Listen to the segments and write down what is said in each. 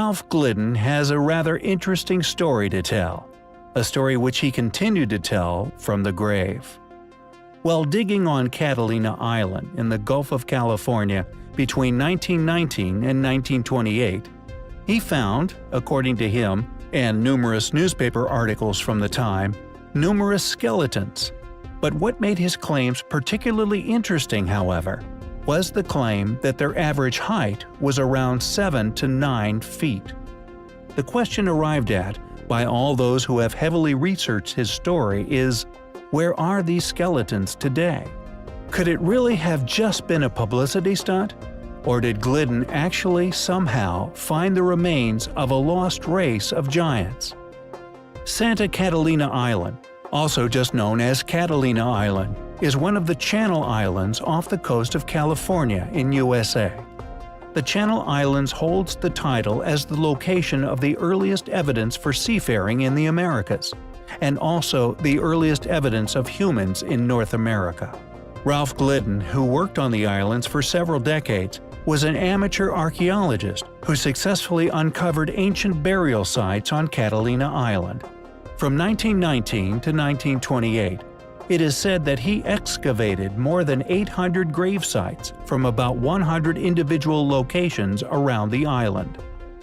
Ralp Gliden has a rather interesting story to tell, a story which he continued to tell from the grave. While digging on Catalina Island in the Gulf of California between 1919 and 1928, he found, according to him and numerous newspaper articles from the time, numerous skeletons. But what made his claims particularly interesting, however, was the claim that their average height was around 7 to 9 feet. The question arrived at by all those who have heavily researched his story is, where are these skeletons today? Could it really have just been a publicity stunt? Or did Gliden actually somehow find the remains of a lost race of giants? Santa Catalina Island, also just known as Catalina Island, is one of the Channel Islands off the coast of California in USA. The Channel Islands holds the title as the location of the earliest evidence for seafaring in the Americas, and also the earliest evidence of humans in North America. Ralp Gliden, who worked on the islands for several decades, was an amateur archaeologist who successfully uncovered ancient burial sites on Catalina Island. From 1919 to 1928, it is said that he excavated more than 800 grave sites from about 100 individual locations around the island.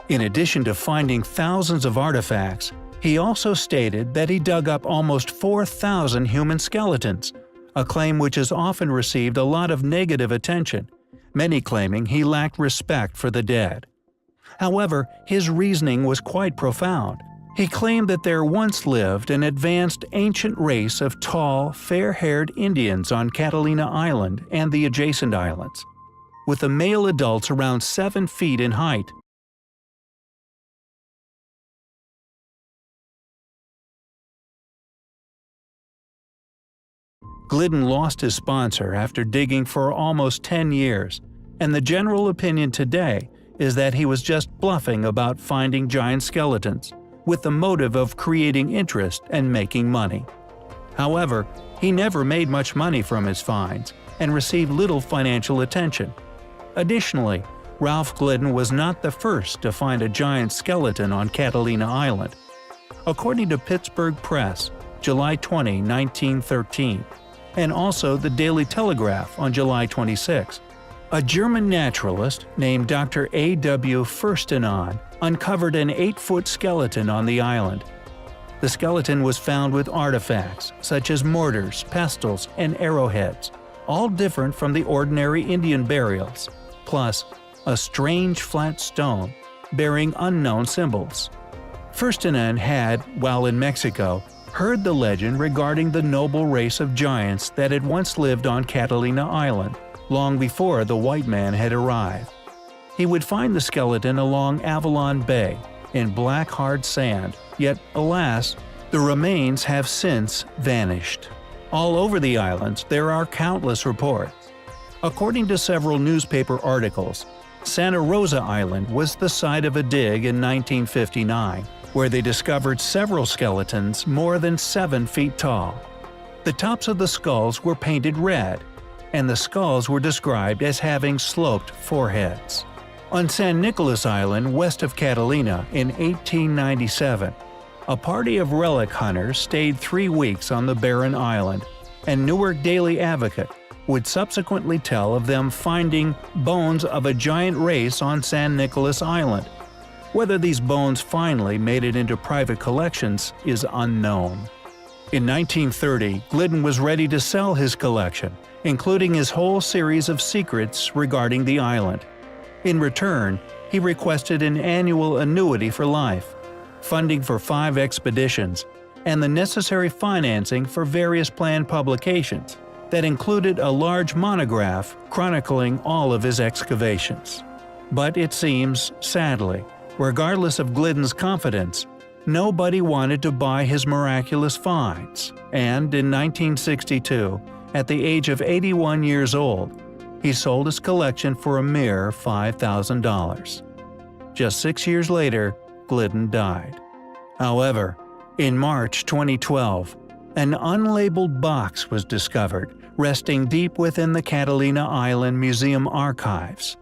In addition to finding thousands of artifacts, he also stated that he dug up almost 4,000 human skeletons, a claim which has often received a lot of negative attention, many claiming he lacked respect for the dead. However, his reasoning was quite profound. He claimed that there once lived an advanced ancient race of tall, fair-haired Indians on Catalina Island and the adjacent islands, with the male adults around 7 feet in height. Gliden lost his sponsor after digging for almost 10 years, and the general opinion today is that he was just bluffing about finding giant skeletons, with the motive of creating interest and making money. However, he never made much money from his finds and received little financial attention. Additionally, Ralp Gliden was not the first to find a giant skeleton on Catalina Island. According to Pittsburgh Press, July 20, 1913, and also the Daily Telegraph on July 26, a German naturalist named Dr. A.W. Furstenon uncovered an 8-foot skeleton on the island. The skeleton was found with artifacts such as mortars, pestles, and arrowheads, all different from the ordinary Indian burials, plus a strange flat stone bearing unknown symbols. Furstenon had, while in Mexico, heard the legend regarding the noble race of giants that had once lived on Catalina Island, long before the white man had arrived. He would find the skeleton along Avalon Bay, in black hard sand, yet alas, the remains have since vanished. All over the islands there are countless reports. According to several newspaper articles, Santa Rosa Island was the site of a dig in 1959, where they discovered several skeletons more than 7 feet tall. The tops of the skulls were painted red, and the skulls were described as having sloped foreheads. On San Nicolas Island west of Catalina in 1897, a party of relic hunters stayed 3 weeks on the barren island, and Newark Daily Advocate would subsequently tell of them finding bones of a giant race on San Nicolas Island. Whether these bones finally made it into private collections is unknown. In 1930, Gliden was ready to sell his collection, including his whole series of secrets regarding the island. In return, he requested an annual annuity for life, funding for 5 expeditions, and the necessary financing for various planned publications that included a large monograph chronicling all of his excavations. But it seems, sadly, regardless of Gliden's confidence, nobody wanted to buy his miraculous finds, and in 1962, at the age of 81 years old, he sold his collection for a mere $5,000. Just 6 years later, Gliden died. However, in March 2012, an unlabeled box was discovered resting deep within the Catalina Island Museum archives.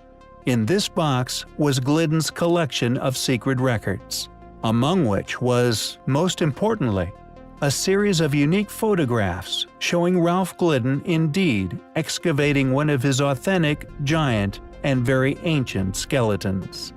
In this box was Gliden's collection of secret records, among which was, most importantly, a series of unique photographs showing Ralp Gliden indeed excavating one of his authentic, giant, and very ancient skeletons.